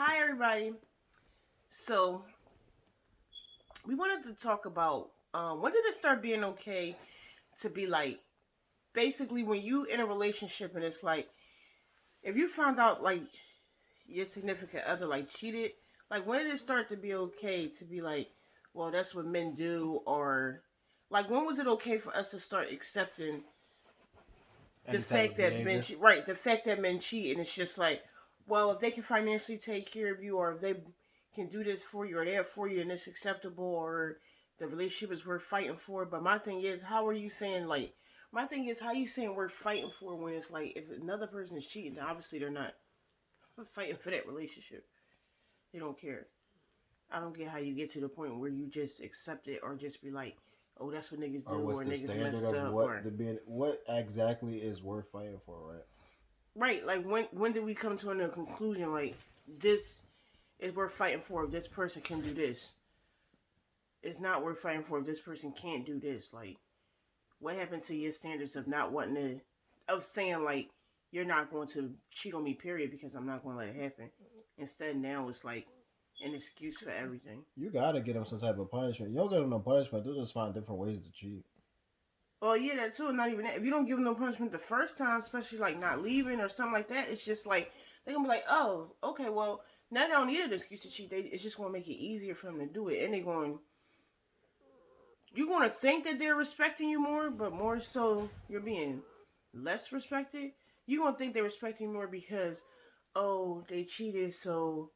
Hi, everybody. So, we wanted to talk about when did it start being okay to be like, basically, when you in a relationship and it's like, if you found out like your significant other like cheated, like when did it start to be okay to be like, well, that's what men do, or like when was it okay for us to start accepting the Any type fact of that behavior. right, the fact that men cheat, and it's just like, well, if they can financially take care of you, or if they can do this for you, or they're for you, then it's acceptable, or the relationship is worth fighting for. But my thing is, how are you saying like? My thing is, how you saying we're fighting for when it's like if another person is cheating, then obviously they're not fighting for that relationship. They don't care. I don't get how you get to the point where you just accept it or just be like, oh, that's what niggas Or do, what's or the niggas standard mess of up, what or the being what exactly is worth fighting for, right? right. Like when did we come to a conclusion like this is worth fighting for if this person can do this? It's not worth fighting for if this person can't do this. Like what happened to your standards of not wanting to of saying like you're not going to cheat on me, period, because I'm not going to let it happen. Instead, now it's like an excuse for everything. You gotta get them some type of punishment. You don't get them no punishment. They'll just find different ways to cheat. Well, yeah, that too. Not even that. If you don't give them no punishment the first time, especially like not leaving or something like that, it's just like they're gonna be like, oh, okay, well, now they don't need an excuse to cheat. It's just gonna make it easier for them to do it, and they're going. You're gonna think that they're respecting you more, but more so you're being less respected. You're gonna think they're respecting you more because, oh, they cheated, so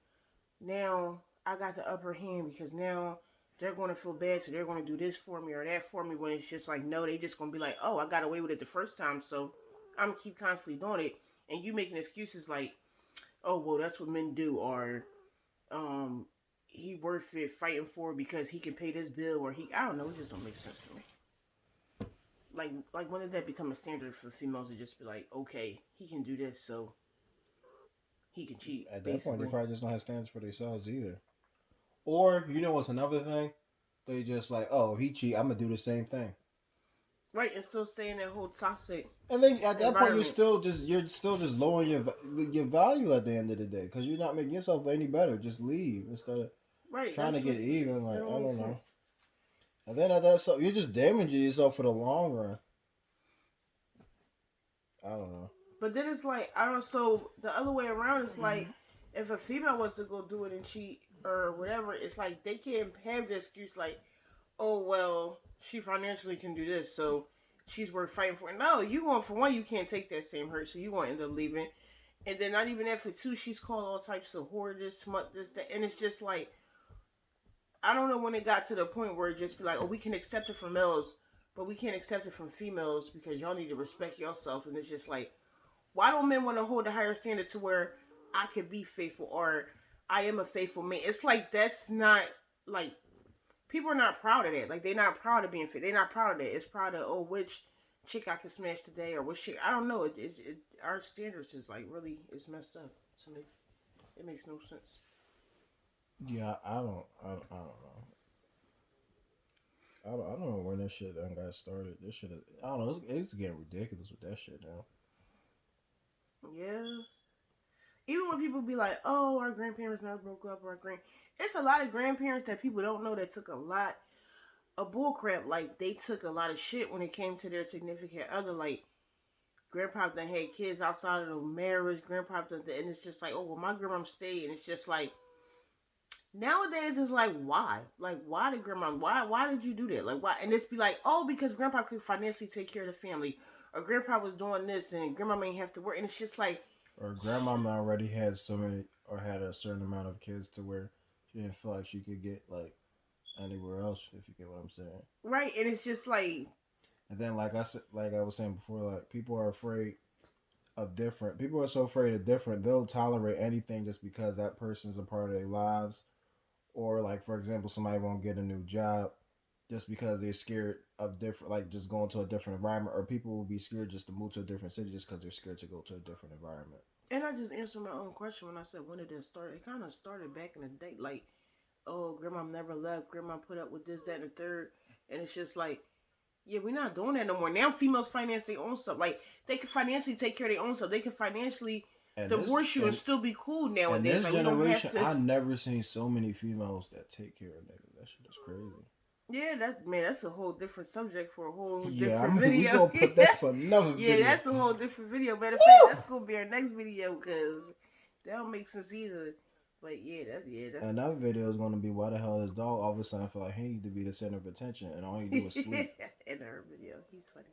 now I got the upper hand because now they're going to feel bad, so they're going to do this for me or that for me. When it's just like, no, they just going to be like, oh, I got away with it the first time, so I'm gonna keep constantly doing it. And you making excuses like, oh, well, that's what men do, or um, he worth it fighting for because he can pay this bill, or he, I don't know, it just don't make sense to me. Like when did that become a standard for females to just be like, okay, he can do this, so he can cheat, At that point, they basically. probably just don't have standards for themselves either. Or you know what's another thing? They just like, oh, if he cheat, I'm gonna do the same thing. Right, and still stay in that whole toxic And then at that point, environment. you're still just lowering your value at the end of the day because you're not making yourself any better. Just leave instead of Right, trying to that's get what's even. that Like don't I make don't sense. know. And then at that, so you're just damaging yourself for the long run. I don't know. But then it's like I don't. So the other way around is like if a female was to go do it and cheat or whatever, it's like they can't have the excuse like, oh well, she financially can do this, so she's worth fighting for. No, you going for one, you can't take that same hurt, so you going to end up leaving. And then not even that for two, she's called all types of whore, this, smut, this, that, and it's just like I don't know when it got to the point where it just be like, oh, we can accept it from males, but we can't accept it from females because y'all need to respect yourself. And it's just like, why don't men want to hold a higher standard to where I could be faithful or I am a faithful man? It's like that's not like people are not proud of that. Like they're not proud of being faithful. They're not proud of that. It's proud of oh which chick I can smash today or which chick I don't know. Our standards is like really it's messed up to me. It makes no sense. Yeah, I don't know. I don't know when this shit done got started. This shit, I don't know. It's getting ridiculous with that shit now. Yeah. Even when people be like, "Oh, our grandparents never broke up," or our grand, it's a lot of grandparents that people don't know that took a lot of bullcrap. Like they took a lot of shit when it came to their significant other. Like grandpa that had kids outside of the marriage, grandpa that, and it's just like, oh well, my grandma stayed, and it's just like nowadays it's like why, like why did grandma, why did you do that, like why, and it's be like, oh because grandpa could financially take care of the family, or grandpa was doing this, and grandma may have to work, and it's just like Or grandmama already had so many, or had a certain amount of kids to where she didn't feel like she could get like anywhere else. If you get what I'm saying. right, and it's just like And then, like I said, like I was saying before, like people are afraid of different. People are so afraid of different. They'll tolerate anything just because that person's a part of their lives. Or like for example, somebody won't get a new job just because they're scared of different, like just going to a different environment. Or people will be scared just to move to a different city just because they're scared to go to a different environment. and I just answered my own question when I said when did it start. It kind of started back in the day, like oh grandma never left, grandma put up with this, that, and the third, and it's just like yeah, we're not doing that no more. Now females finance their own stuff. Like they can financially take care of their own stuff. They can financially. And this divorce you and still be cool and nowadays. this Like we don't have generation, to. I never seen so many females that take care of niggas. That shit is crazy. Yeah, that's man. That's a whole different subject for a whole Yeah, I different mean we video. gonna put that for another Yeah, video. that's a whole different video. Matter of fact, that's gonna be our next video because that don't make sense either. But yeah, Another video is gonna be why the hell this dog all of a sudden feel like he needs to be the center of attention and all he do is sleep. in our video. He's funny.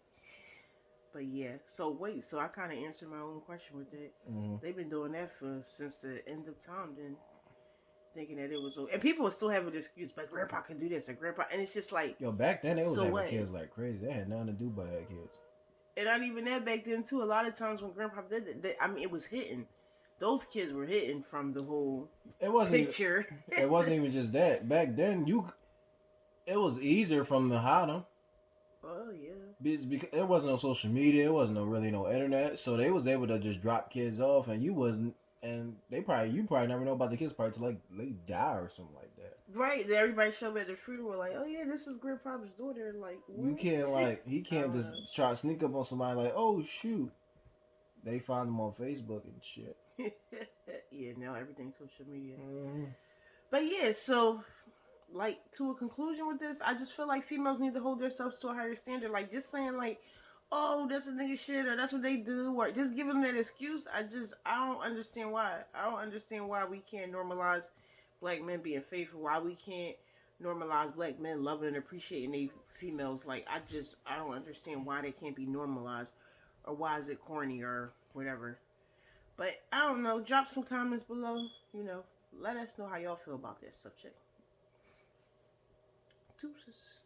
But yeah, so wait, so I kind of answered my own question with that. Hmm. They've been doing that for since the end of time, then thinking that it was, and people will still have an excuse, but grandpa can do this or grandpa, and it's just like, Yo, back then they was so having what? kids like crazy. They had nothing to do but have kids. And not even that back then too. A lot of times when grandpa did it, I mean, it was hitting. Those kids were hitting from the whole It wasn't even. picture. It wasn't even just that. Back then, it was easier from the hide them. Oh yeah. Because there wasn't no social media, there wasn't no internet, so they was able to just drop kids off, and you wasn't, and you probably never know about the kids probably till like they die or something like that. Right. Everybody showed up at the funeral like, oh yeah, this is grandpa's daughter. Like You what? can't he I can't don't know. just try to sneak up on somebody like, oh shoot, they find them on Facebook and shit. Yeah, now everything's social media. Mm-hmm. But yeah, so like to a conclusion with this, I just feel like females need to hold themselves to a higher standard. Like just saying like, oh, that's a nigga shit or that's what they do or just giving them that excuse. I don't understand why. I don't understand why we can't normalize black men being faithful. Why we can't normalize black men loving and appreciating they females. Like I don't understand why they can't be normalized or why is it corny or whatever. But I don't know. Drop some comments below. Let us know how y'all feel about this subject. Deuces.